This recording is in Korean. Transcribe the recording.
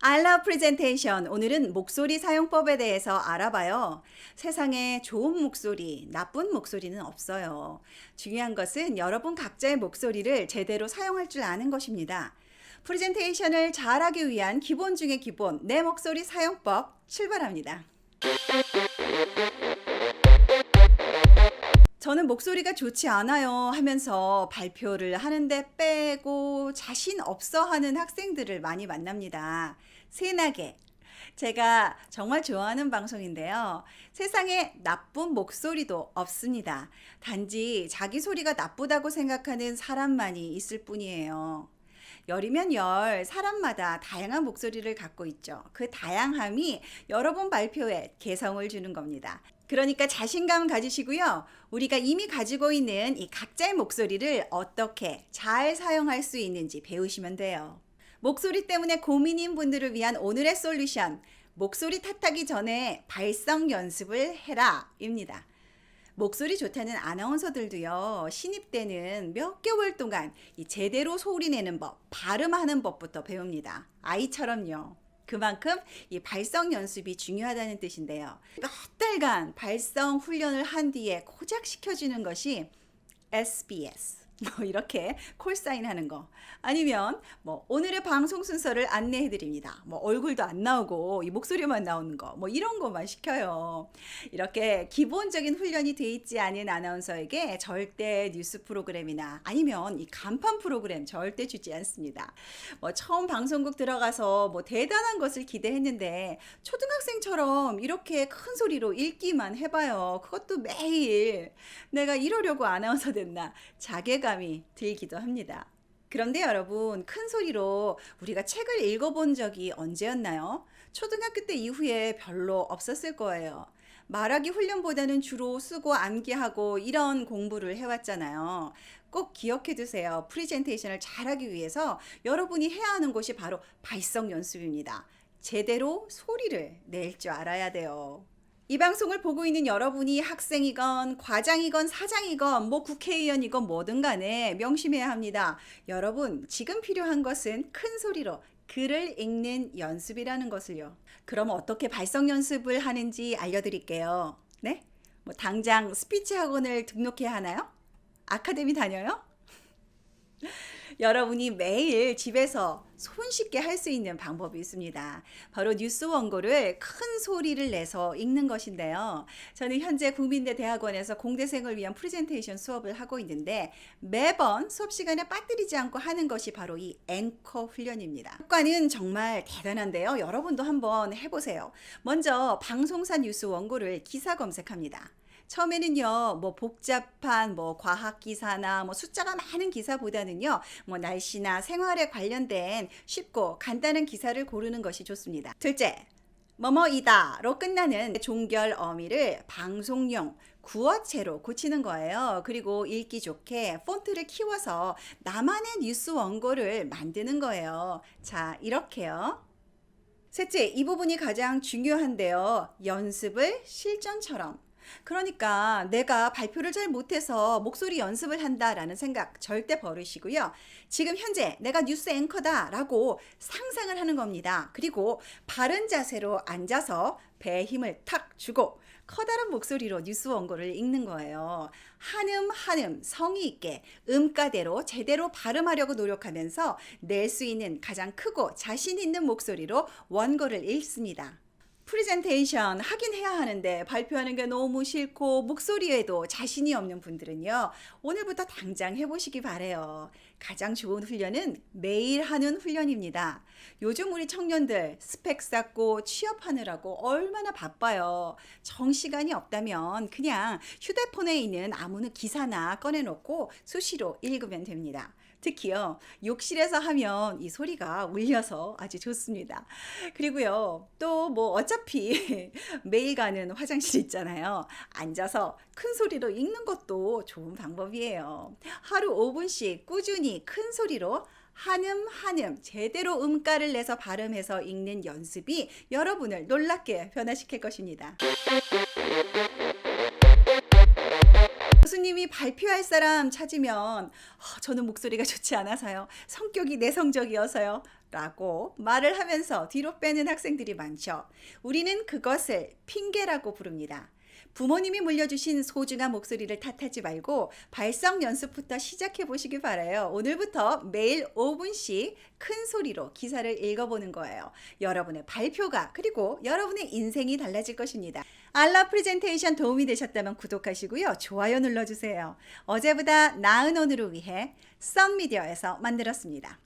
I love presentation. 오늘은 목소리 사용법에 대해서 알아봐요. 세상에 좋은 목소리, 나쁜 목소리는 없어요. 중요한 것은 여러분 각자의 목소리를 제대로 사용할 줄 아는 것입니다. 프레젠테이션을 잘하기 위한 기본 중의 기본, 내 목소리 사용법 출발합니다. 저는 목소리가 좋지 않아요 하면서 발표를 하는데 빼고 자신 없어 하는 학생들을 많이 만납니다. 새나게. 제가 정말 좋아하는 방송인데요. 세상에 나쁜 목소리도 없습니다. 단지 자기 소리가 나쁘다고 생각하는 사람만이 있을 뿐이에요. 열이면 열, 사람마다 다양한 목소리를 갖고 있죠. 그 다양함이 여러분 발표에 개성을 주는 겁니다. 그러니까 자신감 가지시고요. 우리가 이미 가지고 있는 이 각자의 목소리를 어떻게 잘 사용할 수 있는지 배우시면 돼요. 목소리 때문에 고민인 분들을 위한 오늘의 솔루션, 목소리 탓하기 전에 발성 연습을 해라 입니다. 목소리 좋다는 아나운서들도요, 신입 때는 몇 개월 동안 이 제대로 소리 내는 법, 발음하는 법부터 배웁니다. 아이처럼요. 그만큼 이 발성 연습이 중요하다는 뜻인데요. 몇 달간 발성 훈련을 한 뒤에 고작 시켜주는 것이 SBS. 이렇게 콜사인 하는 거. 아니면 오늘의 방송 순서를 안내해 드립니다. 얼굴도 안 나오고 이 목소리만 나오는 거. 이런 거만 시켜요. 이렇게 기본적인 훈련이 돼 있지 않은 아나운서에게 절대 뉴스 프로그램이나 아니면 이 간판 프로그램 절대 주지 않습니다. 처음 방송국 들어가서 대단한 것을 기대했는데 초등학생처럼 이렇게 큰 소리로 읽기만 해봐요. 그것도 매일. 내가 이러려고 아나운서 됐나 자괴감이 들기도 합니다. 그런데 여러분, 큰 소리로 우리가 책을 읽어본 적이 언제였나요? 초등학교 때 이후에 별로 없었을 거예요. 말하기 훈련보다는 주로 쓰고 암기하고 이런 공부를 해왔잖아요. 꼭 기억해 두세요. 프레젠테이션을 잘하기 위해서 여러분이 해야 하는 것이 바로 발성 연습입니다. 제대로 소리를 낼 줄 알아야 돼요. 이 방송을 보고 있는 여러분이 학생이건 과장이건 사장이건 국회의원이건 뭐든 간에 명심해야 합니다. 여러분, 지금 필요한 것은 큰 소리로 글을 읽는 연습이라는 것을요. 그럼 어떻게 발성 연습을 하는지 알려드릴게요. 네? 당장 스피치 학원을 등록해야 하나요? 아카데미 다녀요? 여러분이 매일 집에서 손쉽게 할 수 있는 방법이 있습니다. 바로 뉴스 원고를 큰 소리를 내서 읽는 것인데요. 저는 현재 국민대 대학원에서 공대생을 위한 프레젠테이션 수업을 하고 있는데 매번 수업 시간에 빠뜨리지 않고 하는 것이 바로 이 앵커 훈련입니다. 효과는 정말 대단한데요. 여러분도 한번 해보세요. 먼저 방송사 뉴스 원고를 기사 검색합니다. 처음에는요, 복잡한 과학 기사나 숫자가 많은 기사보다는요, 날씨나 생활에 관련된 쉽고 간단한 기사를 고르는 것이 좋습니다. 둘째, 뭐뭐이다로 끝나는 종결 어미를 방송용 구어체로 고치는 거예요. 그리고 읽기 좋게 폰트를 키워서 나만의 뉴스 원고를 만드는 거예요. 자, 이렇게요. 셋째, 이 부분이 가장 중요한데요. 연습을 실전처럼. 그러니까 내가 발표를 잘 못해서 목소리 연습을 한다라는 생각 절대 버리시고요. 지금 현재 내가 뉴스 앵커다라고 상상을 하는 겁니다. 그리고 바른 자세로 앉아서 배에 힘을 탁 주고 커다란 목소리로 뉴스 원고를 읽는 거예요. 한음 한음 성의 있게 음가대로 제대로 발음하려고 노력하면서 낼 수 있는 가장 크고 자신 있는 목소리로 원고를 읽습니다. 프레젠테이션 하긴 해야 하는데 발표하는 게 너무 싫고 목소리에도 자신이 없는 분들은요, 오늘부터 당장 해보시기 바래요. 가장 좋은 훈련은 매일 하는 훈련입니다. 요즘 우리 청년들 스펙 쌓고 취업하느라고 얼마나 바빠요. 정시간이 없다면 그냥 휴대폰에 있는 아무 기사나 꺼내놓고 수시로 읽으면 됩니다. 특히요, 욕실에서 하면 이 소리가 울려서 아주 좋습니다. 그리고요, 또 어차피 매일 가는 화장실 있잖아요. 앉아서 큰 소리로 읽는 것도 좋은 방법이에요. 하루 5분씩 꾸준히 큰 소리로 한음 한음 제대로 음가를 내서 발음해서 읽는 연습이 여러분을 놀랍게 변화시킬 것입니다. 교수님이 부모님이 발표할 사람 찾으면 저는 목소리가 좋지 않아서요. 성격이 내성적이어서요. 라고 말을 하면서 뒤로 빼는 학생들이 많죠. 우리는 그것을 핑계라고 부릅니다. 부모님이 물려주신 소중한 목소리를 탓하지 말고 발성 연습부터 시작해 보시기 바라요. 오늘부터 매일 5분씩 큰 소리로 기사를 읽어보는 거예요. 여러분의 발표가 그리고 여러분의 인생이 달라질 것입니다. 알라 프레젠테이션 도움이 되셨다면 구독하시고요. 좋아요 눌러주세요. 어제보다 나은 오늘을 위해 썬미디어에서 만들었습니다.